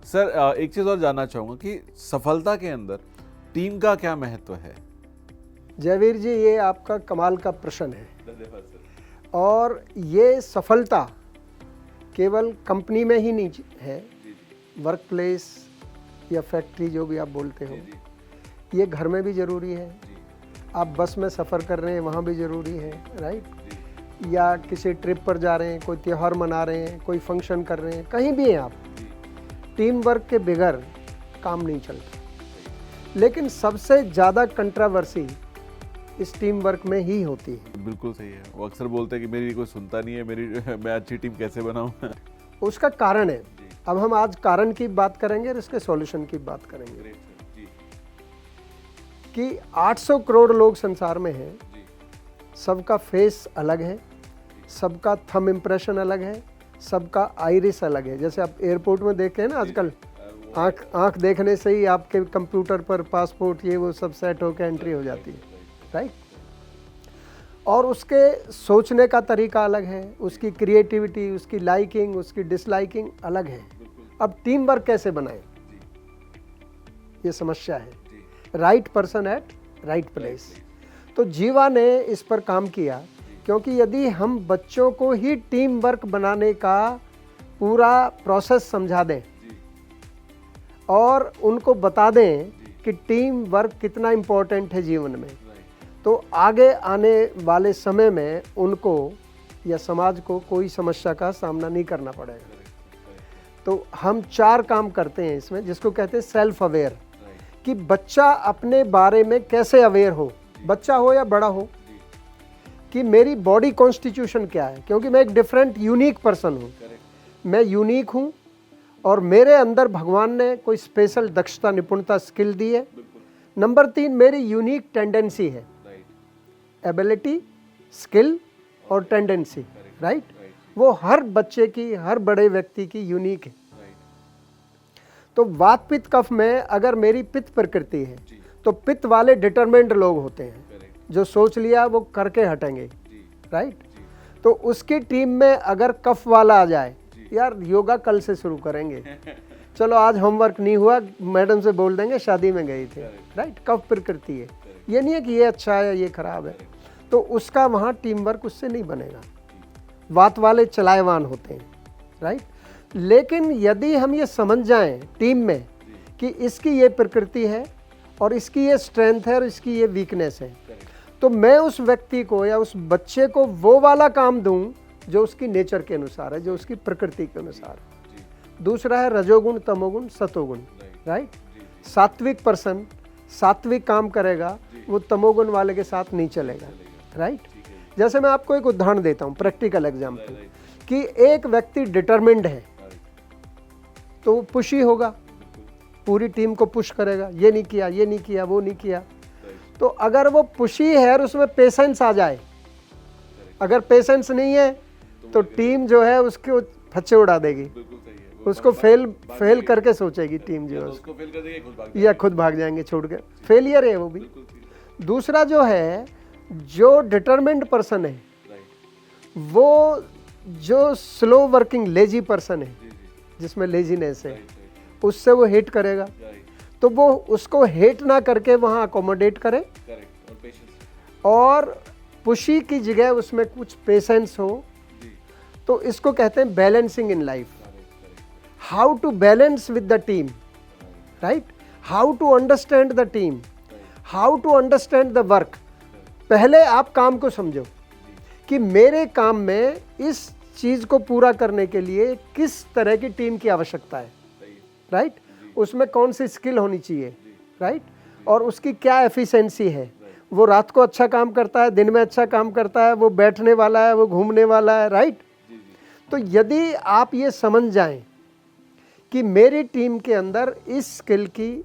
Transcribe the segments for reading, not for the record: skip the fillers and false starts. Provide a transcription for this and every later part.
Sir एक चीज़ और जानना चाहूँगा कि सफलता के अंदर टीम का क्या महत्व है? जयवीर जी, ये आपका कमाल का प्रश्न है। धन्यवाद सर। और ये सफलता केवल कंपनी में ही नहीं है, वर्क प्लेस या फैक्ट्री जो भी आप बोलते हो, ये घर में भी ज़रूरी है। आप बस में सफ़र कर रहे हैं, वहाँ भी ज़रूरी है, राइट? या किसी ट्रिप पर जा रहे हैं, कोई त्यौहार मना रहे हैं, कोई फंक्शन कर रहे हैं, कहीं भी हैं आप, टीम वर्क के बगैर काम नहीं चलता। लेकिन सबसे ज़्यादा कंट्रोवर्सी इस टीम वर्क में ही होती है। बिल्कुल सही है। वो अक्सर बोलते हैं कि मेरी कोई सुनता नहीं है, मैं अच्छी टीम कैसे बनाऊं? उसका कारण है। अब हम आज कारण की बात करेंगे और इसके सॉल्यूशन की बात करेंगे कि 800 करोड़ लोग संसार में हैं, सबका फेस अलग है, सबका थंब इम्प्रेशन अलग है, सबका आइरिस अलग है। जैसे आप एयरपोर्ट में देखते हैं ना आजकल, आँख देखने से ही आपके कंप्यूटर पर पासपोर्ट ये वो सब सेट होकर एंट्री हो जाती है, राइट? और उसके सोचने का तरीका अलग है, उसकी क्रिएटिविटी, उसकी लाइकिंग, उसकी डिसलाइकिंग अलग है। अब टीम वर्क कैसे बनाएं, ये समस्या है। Right person at right place. तो जीवा ने इस पर काम किया, क्योंकि यदि हम बच्चों को ही टीम वर्क बनाने का पूरा प्रोसेस समझा दें और उनको बता दें कि टीम वर्क कितना इम्पोर्टेंट है जीवन में, तो आगे आने वाले समय में उनको या समाज को कोई समस्या का सामना नहीं करना पड़ेगा। तो हम 4 काम करते हैं इसमें, जिसको कहते हैं सेल्फ अवेयर, कि बच्चा अपने बारे में कैसे अवेयर हो, बच्चा हो या बड़ा हो, कि मेरी बॉडी कॉन्स्टिट्यूशन क्या है, क्योंकि मैं एक डिफरेंट यूनिक पर्सन हूँ, मैं यूनिक हूँ और मेरे अंदर भगवान ने कोई स्पेशल दक्षता, निपुणता, स्किल दी है। नंबर 3, मेरी यूनिक टेंडेंसी है, एबिलिटी, स्किल और टेंडेंसी, राइट? वो हर बच्चे की, हर बड़े व्यक्ति की यूनिक है। तो वात पित्त कफ में अगर मेरी पित्त प्रकृति है, तो पित्त वाले डिटरमिन्ड लोग होते हैं, जो सोच लिया वो करके हटेंगे, राइट? तो उसकी टीम में अगर कफ वाला आ जाए, यार योगा कल से शुरू करेंगे, चलो आज होमवर्क नहीं हुआ, मैडम से बोल देंगे शादी में गए थे, राइट? कफ प्रकृति है, ये नहीं है कि ये अच्छा है ये खराब है, तो उसका वहाँ टीम वर्क उससे नहीं बनेगा। वात वाले चलायवान होते हैं, राइट? लेकिन यदि हम ये समझ जाएं टीम में कि इसकी ये प्रकृति है और इसकी ये स्ट्रेंथ है और इसकी ये वीकनेस है, तो मैं उस व्यक्ति को या उस बच्चे को वो वाला काम दूं जो उसकी नेचर के अनुसार है, जो उसकी प्रकृति के अनुसार है। दूसरा है रजोगुण, तमोगुण, सतोगुण, राइट? सात्विक पर्सन सात्विक काम करेगा, वो तमोगुण वाले के साथ नहीं चलेगा, राइट? जैसे मैं आपको एक उदाहरण देता हूँ, प्रैक्टिकल एग्जाम्पल, कि एक व्यक्ति डिटरमिन्ड है तो वो पुशी होगा, पूरी टीम को पुश करेगा, ये नहीं किया, ये नहीं किया, वो नहीं किया। तो अगर वो पुशी है और उसमें पेशेंस आ जाए, अगर पेशेंस नहीं है तो टीम जो है उसके फच्चे उड़ा देगी, उसको फेल करके सोचेगी टीम जो है उसको, या खुद भाग जाएंगे छोड़ के, फेलियर है वो भी। दूसरा जो है, जो डिटरमिन्ड पर्सन है, वो जो स्लो वर्किंग लेजी पर्सन है, जिसमें लेजीनेस है, उससे वो हेट करेगा, तो वो उसको हेट ना करके वहाँ अकोमोडेट करे और पुशी की जगह उसमें कुछ पेशेंस हो। तो इसको कहते हैं balancing in life. How to balance with the team, right? How to understand the team, how to understand the work. पहले आप काम को समझो कि मेरे काम में इस चीज़ को पूरा करने के लिए किस तरह की टीम की आवश्यकता है, राइट? उसमें कौन सी स्किल होनी चाहिए, राइट? और उसकी क्या एफिशिएंसी है, वो रात को अच्छा काम करता है, दिन में अच्छा काम करता है, वो बैठने वाला है, वो घूमने वाला है, राइट? तो यदि आप ये समझ जाएं कि मेरी टीम के अंदर इस स्किल की,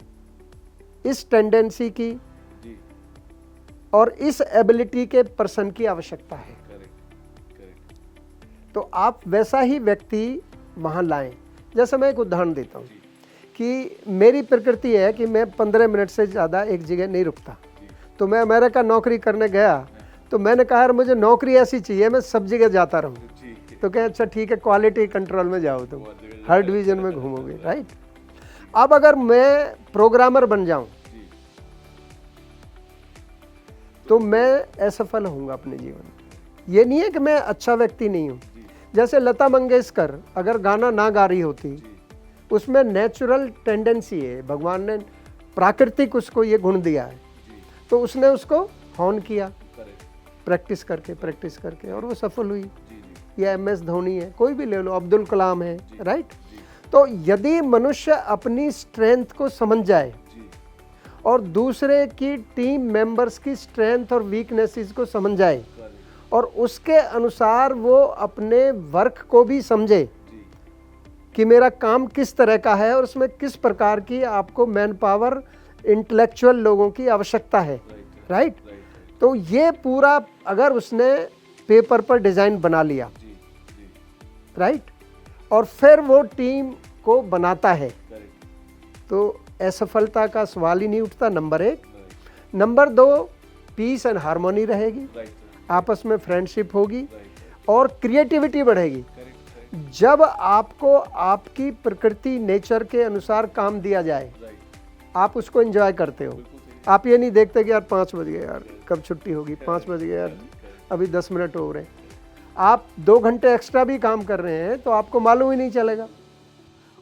इस टेंडेंसी की और इस एबिलिटी के पर्सन की आवश्यकता है, तो आप वैसा ही व्यक्ति वहाँ लाएं। जैसे मैं एक उदाहरण देता हूँ कि मेरी प्रकृति है कि मैं 15 मिनट से ज़्यादा एक जगह नहीं रुकता। तो मैं अमेरिका नौकरी करने गया, तो मैंने कहा यार मुझे नौकरी ऐसी चाहिए मैं सब जगह जाता रहूँ। तो कहे अच्छा ठीक है, क्वालिटी कंट्रोल में जाओ, तुम हर डिवीज़न में घूमोगे, राइट? अब अगर मैं प्रोग्रामर बन जाऊं तो मैं असफल होऊंगा अपने जीवन में। ये नहीं है कि मैं अच्छा व्यक्ति नहीं हूं। जैसे लता मंगेशकर अगर गाना ना गा रही होती, उसमें नेचुरल टेंडेंसी है, भगवान ने प्राकृतिक उसको ये गुण दिया है, तो उसने उसको हॉर्न किया प्रैक्टिस करके और वो सफल हुई। या MS धोनी है, कोई भी ले लो, अब्दुल कलाम है, राइट। तो यदि मनुष्य अपनी स्ट्रेंथ को समझ जाए और दूसरे की टीम मेंबर्स की स्ट्रेंथ और वीकनेसेस को समझ जाए और उसके अनुसार वो अपने वर्क को भी समझे कि मेरा काम किस तरह का है और उसमें किस प्रकार की आपको मैन पावर, इंटेलेक्चुअल लोगों की आवश्यकता है, राइट। तो ये पूरा अगर उसने पेपर पर डिज़ाइन बना लिया, राइट, और फिर वो टीम को बनाता है, तो असफलता का सवाल ही नहीं उठता, number 1। Number 2, peace and harmony रहेगी, आपस में फ्रेंडशिप होगी और क्रिएटिविटी बढ़ेगी। जब आपको आपकी प्रकृति, नेचर के अनुसार काम दिया जाए, आप उसको एंजॉय करते हो। आप ये नहीं देखते कि यार 5 बज गए, यार कब छुट्टी होगी, 5 बज गए यार, अभी 10 मिनट हो रहे हैं। आप 2 घंटे एक्स्ट्रा भी काम कर रहे हैं तो आपको मालूम ही नहीं चलेगा।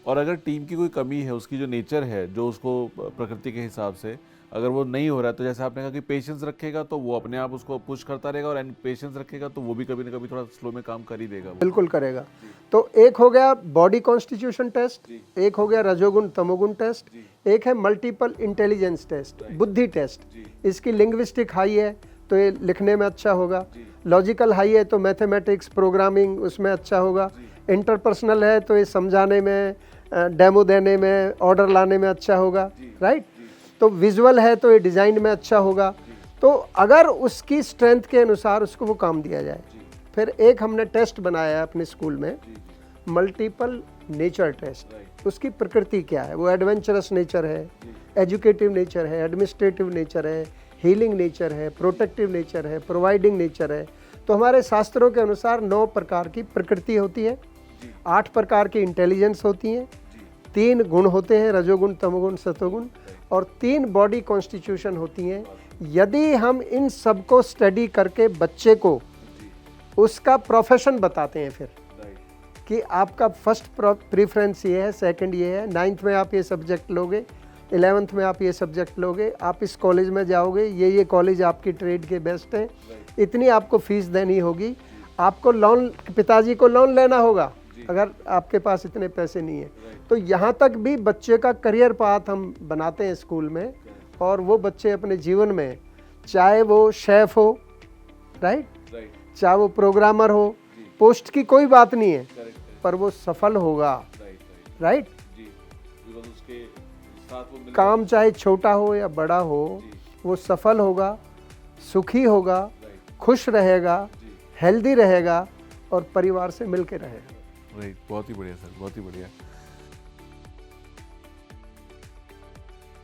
और अगर टीम की कोई कमी है, उसकी जो नेचर है, जो उसको प्रकृति के हिसाब से अगर वो नहीं हो रहा है, तो जैसे आपने कहा कि पेशेंस रखेगा तो वो अपने आप उसको पुश करता रहेगा, और पेशेंस रखेगा तो वो भी कभी ना कभी थोड़ा स्लो में काम कर ही देगा। बिल्कुल करेगा। तो एक हो गया बॉडी कॉन्स्टिट्यूशन टेस्ट, एक हो गया रजोगुण तमोगुण टेस्ट, एक है मल्टीपल इंटेलिजेंस टेस्ट, बुद्धि टेस्ट। इसकी लिंग्विस्टिक हाई है तो ये लिखने में अच्छा होगा, लॉजिकल हाई है तो मैथमेटिक्स, प्रोग्रामिंग उसमें अच्छा होगा, इंटरपर्सनल है तो ये समझाने में, डेमो देने में, ऑर्डर लाने में अच्छा होगा, राइट। तो विजुअल है तो ये डिज़ाइन में अच्छा होगा। तो अगर उसकी स्ट्रेंथ के अनुसार उसको वो काम दिया जाए। फिर एक हमने टेस्ट बनाया है अपने स्कूल में, मल्टीपल नेचर टेस्ट। उसकी प्रकृति क्या है, वो एडवेंचरस नेचर है, एजुकेटिव नेचर है, एडमिनिस्ट्रेटिव नेचर है, हीलिंग नेचर है, प्रोटेक्टिव नेचर है, प्रोवाइडिंग नेचर है। तो हमारे शास्त्रों के अनुसार 9 प्रकार की प्रकृति होती है, 8 प्रकार की इंटेलिजेंस होती हैं, 3 गुण होते हैं, रजोगुण तमोगुण सतोगुण, और 3 बॉडी कॉन्स्टिट्यूशन होती हैं। यदि हम इन सब को स्टडी करके बच्चे को उसका प्रोफेशन बताते हैं, फिर कि आपका फर्स्ट प्रेफरेंस ये है, सेकंड ये है, 9th में आप ये सब्जेक्ट लोगे, 11th में आप ये सब्जेक्ट लोगे, आप इस कॉलेज में जाओगे, ये कॉलेज आपकी ट्रेड के बेस्ट है, इतनी आपको फीस देनी होगी, आपको लोन, पिताजी को लोन लेना होगा अगर आपके पास इतने पैसे नहीं है। तो यहाँ तक भी बच्चे का करियर पाथ हम बनाते हैं स्कूल में, और वो बच्चे अपने जीवन में, चाहे वो शेफ हो, राइट, चाहे वो प्रोग्रामर हो, पोस्ट की कोई बात नहीं है, पर वो सफल होगा, राइट। काम चाहे छोटा हो या बड़ा हो, वो सफल होगा, सुखी होगा, खुश रहेगा, हेल्दी रहेगा और परिवार से मिलके रहेगा। राइट, बहुत ही बढ़िया सर, बहुत ही बढ़िया।